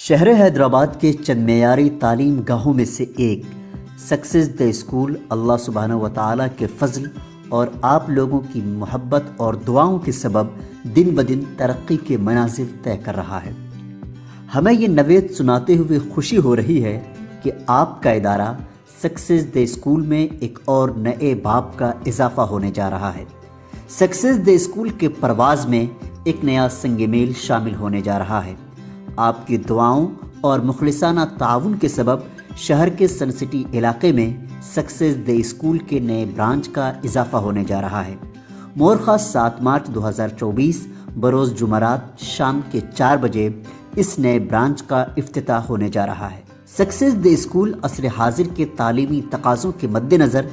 شہر حیدرآباد کے چند معیاری تعلیم گاہوں میں سے ایک سکسیز دا اسکول اللہ سبحانہ و تعالیٰ کے فضل اور آپ لوگوں کی محبت اور دعاؤں کے سبب دن بدن ترقی کے منازل طے کر رہا ہے۔ ہمیں یہ نوید سناتے ہوئے خوشی ہو رہی ہے کہ آپ کا ادارہ سکسیز دا اسکول میں ایک اور نئے باب کا اضافہ ہونے جا رہا ہے۔ سکسیز دا اسکول کے پرواز میں ایک نیا سنگ میل شامل ہونے جا رہا ہے۔ آپ کی دعاؤں اور مخلصانہ تعاون کے سبب شہر کے سن سٹی علاقے میں سکسیز دا اسکول کے نئے برانچ کا اضافہ ہونے جا رہا ہے۔ مورخہ 7 مارچ 2024 بروز جمعرات شام کے 4 بجے اس نئے برانچ کا افتتاح ہونے جا رہا ہے۔ سکسیز دا اسکول عصر حاضر کے تعلیمی تقاضوں کے مد نظر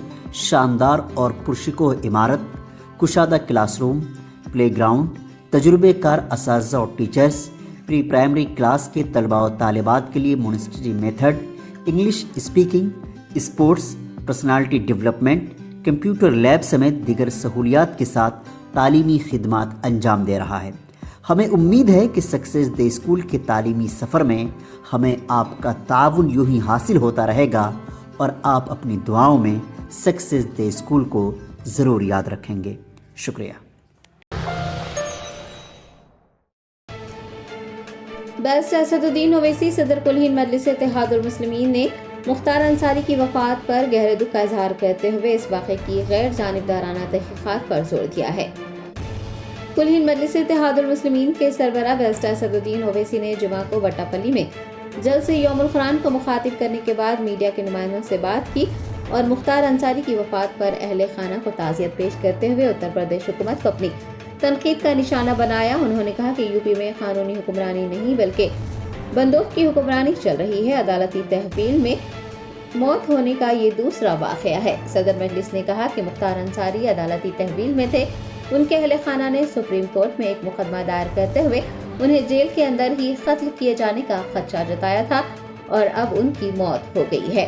شاندار اور پرشکوہ عمارت، کشادہ کلاس روم، پلے گراؤنڈ، تجربے کار اساتذہ اور ٹیچرز، پری پرائمری کلاس کے طلباء و طالبات کے لیے Montessori method, English speaking, sports, personality development, computer lab سمیت دیگر سہولیات کے ساتھ تعلیمی خدمات انجام دے رہا ہے۔ ہمیں امید ہے کہ سکسیز دا اسکول کے تعلیمی سفر میں ہمیں آپ کا تعاون یوں ہی حاصل ہوتا رہے گا اور آپ اپنی دعاؤں میں سکسیز دا اسکول کو ضرور یاد رکھیں گے۔ شکریہ۔ بیرسٹر اسد الدین اویسی صدر کل ہند مجلس اتحاد المسلمین نے مختار انصاری کی وفات پر گہرے دکھ کا اظہار کرتے ہوئے اس واقعے کی غیر جانبدارانہ تحقیقات پر زور دیا ہے۔ کل ہند مجلس اتحاد المسلمین کے سربراہ بیرسٹر اسد الدین اویسی نے جمعہ کو وٹا پلی میں جلسہ یوم القرآن کو مخاطب کرنے کے بعد میڈیا کے نمائندوں سے بات کی اور مختار انصاری کی وفات پر اہل خانہ کو تعزیت پیش کرتے ہوئے اتر پردیش حکومت کو اپنی تنقید کا نشانہ بنایا۔ انہوں نے کہا کہ یو پی میں قانونی حکمرانی نہیں بلکہ بندوق کی حکمرانی چل رہی ہے۔ عدالتی تحویل میں موت ہونے کا یہ دوسرا واقعہ ہے۔ صدر مجلس نے کہا کہ مختار انصاری عدالتی تحویل میں تھے۔ ان کے اہل خانہ نے سپریم کورٹ میں ایک مقدمہ دائر کرتے ہوئے انہیں جیل کے اندر ہی قتل کیے جانے کا خدشہ جتایا تھا اور اب ان کی موت ہو گئی ہے۔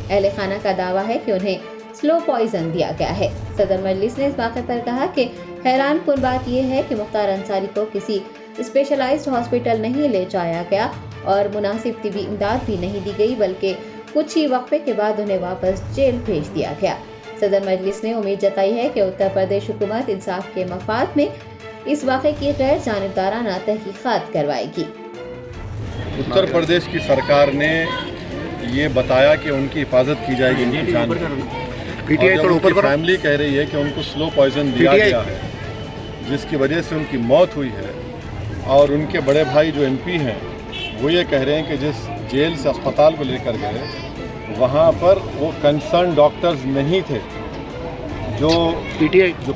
اہل خانہ کا دعویٰ ہے کہ انہیں سلو پوائزن دیا گیا ہے۔ صدر مجلس نے اس واقعے پر کہا کہ حیران کن بات یہ ہے کہ مختار انصاری کو کسی اسپیشلائزڈ ہاسپٹل نہیں لے جایا گیا اور مناسب طبی امداد بھی نہیں دی گئی بلکہ کچھ ہی وقفے کے بعد انہیں واپس جیل بھیج دیا گیا۔ صدر مجلس نے امید جتائی ہے کہ اتر پردیش حکومت انصاف کے مفاد میں اس واقعے کی غیر جانبدارانہ تحقیقات کروائے گی۔ اتر پردیش کی سرکار نے یہ بتایا کہ ان کی حفاظت کی جائے گی، ان کی جان اور ان کی فیملی کہہ رہی ہے کہ ان کو سلو پوائزن دیا گیا ہے جس کی وجہ سے ان کی موت ہوئی ہے، اور ان کے بڑے بھائی جو ایم پی ہیں وہ یہ کہہ رہے ہیں کہ جس جیل سے اسپتال کو لے کر گئے وہاں پر وہ کنسرن ڈاکٹرز نہیں تھے جو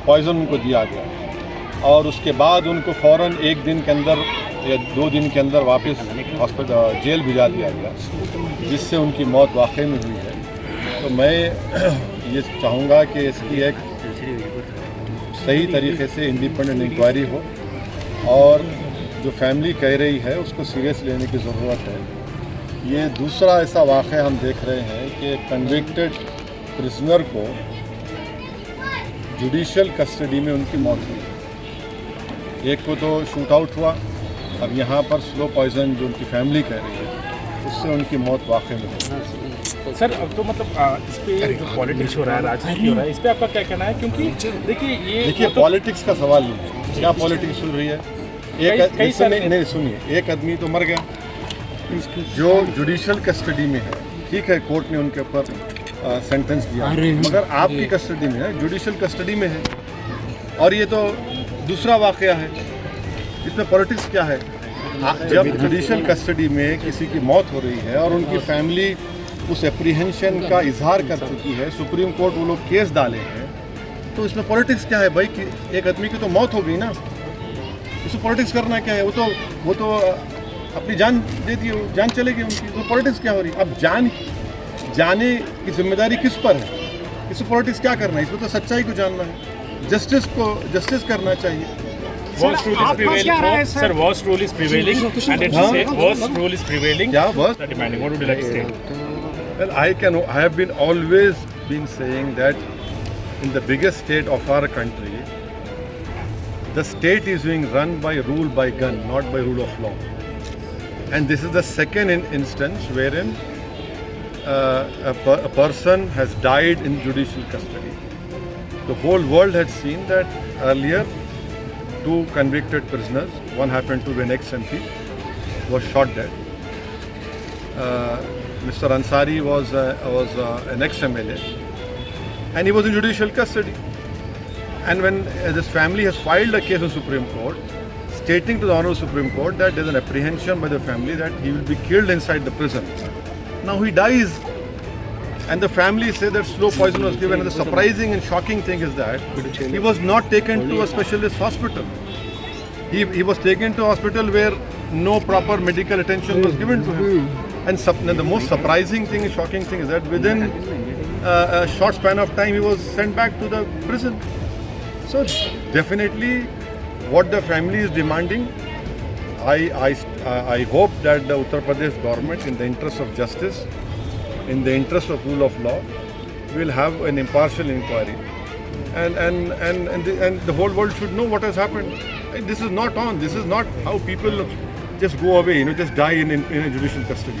پوائزن ان کو دیا گیا، اور اس کے بعد ان کو فوراً 1 دن کے اندر یا 2 دن کے اندر واپس جیل بھیجا دیا گیا جس سے ان کی موت واقعی میں ہوئی ہے۔ تو میں یہ چاہوں گا کہ اس کی ایک صحیح طریقے سے انڈیپینڈنٹ انکوائری ہو اور جو فیملی کہہ رہی ہے اس کو سیریس لینے کی ضرورت ہے۔ یہ دوسرا ایسا واقعہ ہم دیکھ رہے ہیں کہ کنوکٹڈ پرزنر کو جوڈیشل کسٹڈی میں ان کی موت ہوئی۔ ایک کو تو شوٹ آؤٹ ہوا، اب یہاں پر سلو پوائزن جو ان کی فیملی کہہ رہی ہے اس سے ان کی موت واقع میں ہوئی۔ سر اب تو مطلب اس پہ جو پالیٹکس ہو رہا ہے، راجنیتی ہو رہا ہے، اس پہ آپ کا کیا کہنا ہے؟ کیونکہ دیکھیے پالیٹکس کا سوال نہیں ہے، کیا پالیٹکس چل رہی ہے؟ ایک آدمی تو مر گیا جو جوڈیشل کسٹڈی میں ہے، ٹھیک ہے کورٹ نے ان کے اوپر سینٹنس دیا، مگر آپ کی کسٹڈی میں ہے، جوڈیشل کسٹڈی میں ہے، اور یہ تو دوسرا واقعہ ہے۔ اس میں پالیٹکس کیا ہے؟ جب جوڈیشل کسٹڈی میں کسی کی موت ہو رہی ہے اور ان کی فیملی اس اپریہنشن کا اظہار کر چکی ہے، سپریم کورٹ وہ لوگ کیس ڈالے ہیں، تو اس میں پالیٹکس کیا ہے بھائی؟ ایک آدمی کی تو موت ہو گئی نا، اس میں پالیٹکس کرنا کیا ہے؟ وہ تو اپنی جان دے دی، جان چلے گی ان کی، تو پالیٹکس کیا ہو رہی ہے؟ اب جانے کی ذمہ داری کس پر ہے؟ اس میں پالیٹکس کیا کرنا ہے؟ اس میں تو سچائی کو جاننا ہے، جسٹس کرنا چاہیے۔ Worst rule is prevailing. Sir, worst rule is prevailing. And it's worst rule is prevailing. Yeah, worst. Demanding. What would you like to say? Well, I have always been saying that in the biggest state of our country, the state is being run by rule by gun, not by rule of law. And this is the second instance wherein a person has died in judicial custody. The whole world had seen that earlier 2 convicted prisoners, one happened to be an ex-MP, was shot dead. Mr. Ansari was an ex-MLA and he was in judicial custody. And when this family has filed a case in Supreme Court stating to the Honorable Supreme Court that there is an apprehension by the family that he will be killed inside the prison. Now he dies and the family say that slow poison was given, and the surprising and shocking thing is that he was not taken to a specialist hospital. He was taken to a hospital where no proper medical attention was given to him. And the most surprising thing and shocking thing is that within a short span of time he was sent back to the prison. So definitely what the family is demanding, I hope that the Uttar Pradesh government, in the interest of justice, in the interest of rule of law, will have an impartial inquiry, and the whole world should know what has happened. This is not on. This is not how people just go away, just die in a judicial custody.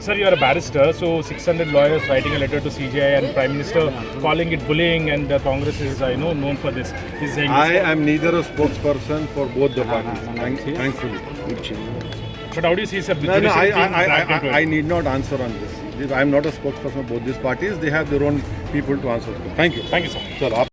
Sir, you are a barrister, so 600 lawyers writing a letter to CJI and Prime Minister calling it bullying, and Congress is known for this. He's saying I am neither a spokesperson for both the parties, thankfully. But how do you see, sir? No, I need not answer on this. I am not a spokesperson for both these parties. They have their own people to answer to. Thank you. Thank you, sir. Chalo,